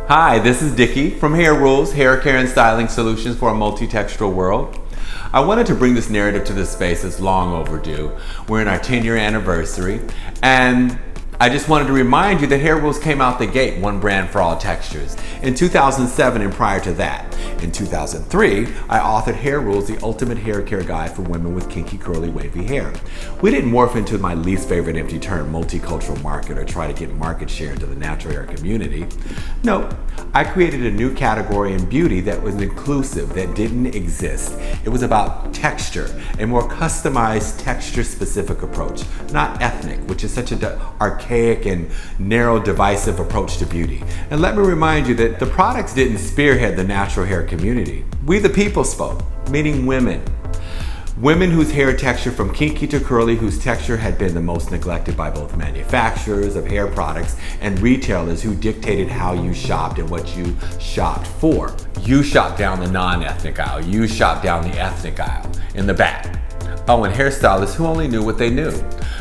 Hi, this is Dickey from Hair Rules, hair care and styling solutions for a multi-textural world. I wanted to bring this narrative to this space that's long overdue. We're in our 10-year anniversary, and I just wanted to remind you that Hair Rules came out the gate, one brand for all textures. In 2007 and prior to that, in 2003, I authored Hair Rules, the ultimate hair care guide for women with kinky, curly, wavy hair. We didn't morph into my least favorite empty term, multicultural market, or try to get market share into the natural hair community. No, I created a new category in beauty that was inclusive, that didn't exist. It was about texture, a more customized texture-specific approach, not ethnic, which is such an archaic and narrow, divisive approach to beauty. And let me remind you that the products didn't spearhead the natural hair community. We the people spoke, meaning women. Women whose hair texture from kinky to curly, whose texture had been the most neglected by both manufacturers of hair products and retailers who dictated how you shopped and what you shopped for. You shopped down the non-ethnic aisle, you shopped down the ethnic aisle, in the back. Oh, and hairstylists who only knew what they knew.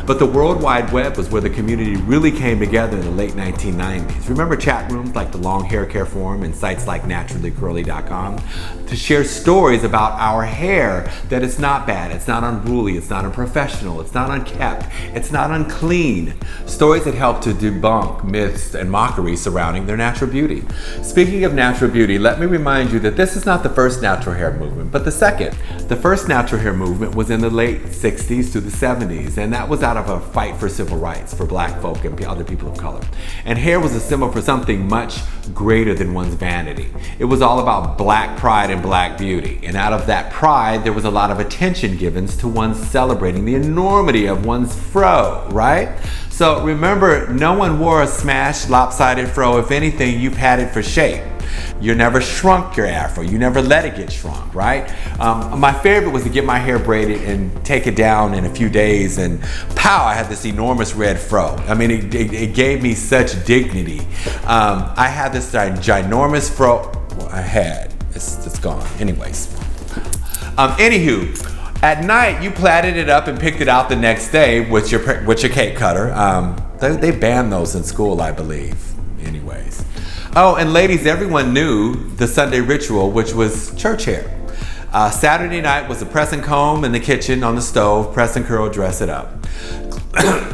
But the World Wide Web was where the community really came together in the late 1990s. Remember chat rooms like the Long Hair Care Forum and sites like naturallycurly.com to share stories about our hair, that it's not bad, it's not unruly, it's not unprofessional, it's not unkept, it's not unclean. Stories that help to debunk myths and mockery surrounding their natural beauty. Speaking of natural beauty, let me remind you that this is not the first natural hair movement, but the second. The first natural hair movement was in the late 60s to the 70s, and that was out of a fight for civil rights for black folk and other people of color. And hair was a symbol for something much greater than one's vanity. It was all about black pride and black beauty. And out of that pride, there was a lot of attention given to one celebrating the enormity of one's fro, right? So remember, no one wore a smashed, lopsided fro. If anything, you've had it for shape. You never shrunk your afro. You never let it get shrunk, right? My favorite was to get my hair braided and take it down in a few days, and pow, I had this enormous red fro. I mean, it gave me such dignity. I had this ginormous fro. Well, I had. It's gone. Anyways. Anywho. At night, you plaited it up and picked it out the next day with your cake cutter. They banned those in school, I believe. Anyways. Oh, and ladies, everyone knew the Sunday ritual, which was church hair. Saturday night was the press and comb in the kitchen on the stove, press and curl, dress it up.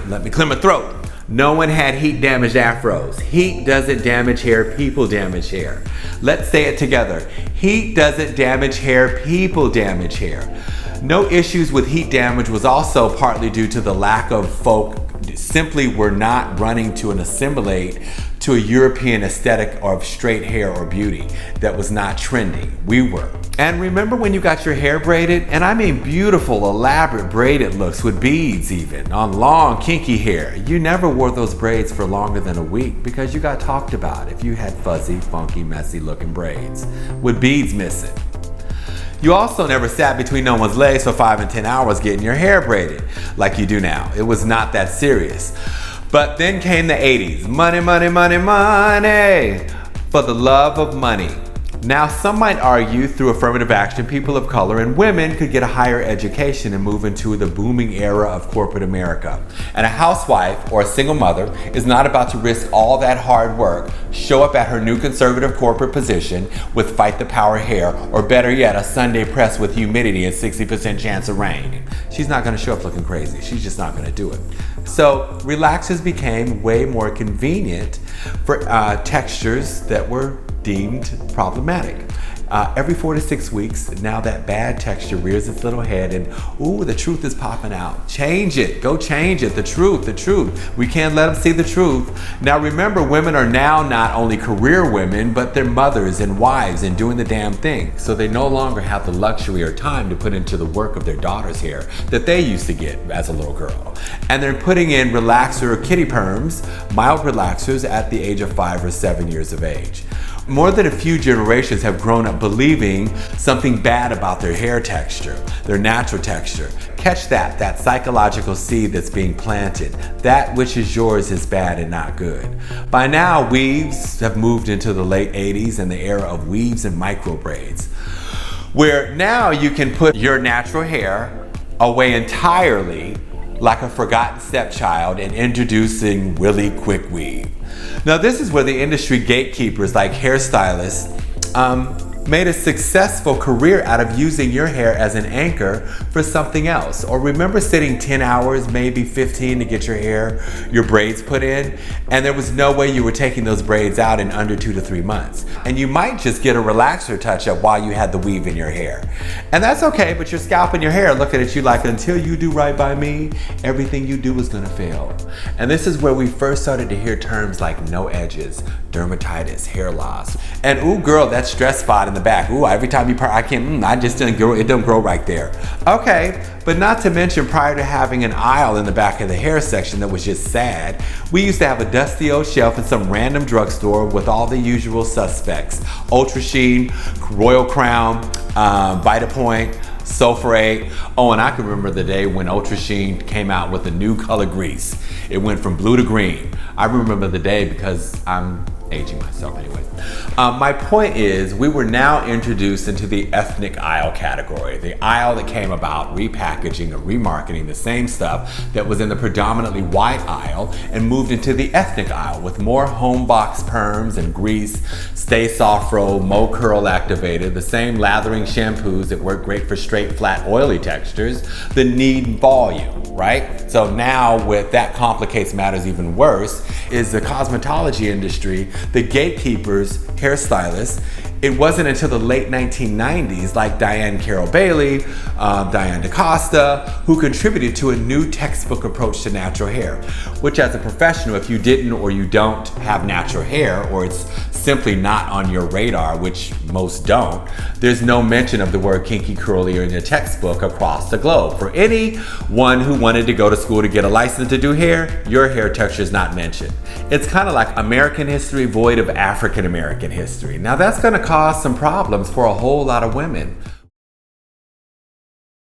Let me clear my throat. No one had heat damaged afros. Heat doesn't damage hair, people damage hair. Let's say it together. Heat doesn't damage hair, people damage hair. No issues with heat damage was also partly due to the lack of folk simply were not running to and assimilate to a European aesthetic of straight hair or beauty that was not trendy. We were. And remember when you got your hair braided? And I mean beautiful, elaborate braided looks with beads even, on long, kinky hair. You never wore those braids for longer than a week because you got talked about if you had fuzzy, funky, messy looking braids with beads missing. You also never sat between no one's legs for 5 and 10 hours getting your hair braided like you do now. It was not that serious. But then came the 80s. Money, money, money, money. For the love of money. Now, some might argue through affirmative action, people of color and women could get a higher education and move into the booming era of corporate America. And a housewife or a single mother is not about to risk all that hard work, show up at her new conservative corporate position with fight the power hair, or better yet, a Sunday press with humidity and 60% chance of rain. She's not gonna show up looking crazy. She's just not gonna do it. So relaxers became way more convenient for textures that were deemed problematic. Every 4 to 6 weeks, now that bad texture rears its little head and, ooh, the truth is popping out. Change it, go change it, the truth. We can't let them see the truth. Now remember, women are now not only career women, but they're mothers and wives and doing the damn thing. So they no longer have the luxury or time to put into the work of their daughter's hair that they used to get as a little girl. And they're putting in relaxer or kitty perms, mild relaxers at the age of 5 or 7 years of age. More than a few generations have grown up believing something bad about their hair texture, their natural texture. Catch that psychological seed that's being planted. That which is yours is bad and not good. By now, weaves have moved into the late 80s and the era of weaves and micro braids, where now you can put your natural hair away entirely like a forgotten stepchild and introducing Willie Quick Weave. Now this is where the industry gatekeepers like hairstylists made a successful career out of using your hair as an anchor for something else. Or remember sitting 10 hours, maybe 15 to get your braids put in, and there was no way you were taking those braids out in under 2 to 3 months. And you might just get a relaxer touch up while you had the weave in your hair. And that's okay, but your scalp and your hair looking at you like, until you do right by me, everything you do is gonna fail. And this is where we first started to hear terms like no edges, dermatitis, hair loss, and ooh girl, that stress spot in the back. Ooh, every time you I can't, I just didn't grow, it don't grow right there. Okay, but not to mention prior to having an aisle in the back of the hair section that was just sad, we used to have a dusty old shelf in some random drugstore with all the usual suspects. Ultra Sheen, Royal Crown, Vitapoint, Sulfurate. Oh, and I can remember the day when Ultra Sheen came out with a new color grease. It went from blue to green. I remember the day because I'm aging myself anyway. My point is, we were now introduced into the ethnic aisle category, the aisle that came about repackaging or remarketing the same stuff that was in the predominantly white aisle and moved into the ethnic aisle with more home box perms and grease, Stay Soft Roll, Mo Curl activated, the same lathering shampoos that work great for straight, flat, oily textures, the need volume, right? So now with that complicates matters even worse is the cosmetology industry, the gatekeepers, hairstylists. It wasn't until the late 1990s, like Diane Carroll Bailey, Diane DaCosta, who contributed to a new textbook approach to natural hair, which as a professional, if you didn't or you don't have natural hair, or it's simply not on your radar, which most don't, there's no mention of the word kinky curly in your textbook across the globe. For anyone who wanted to go to school to get a license to do hair, your hair texture is not mentioned. It's kind of like American history void of African American history. Now that's going to cause some problems for a whole lot of women.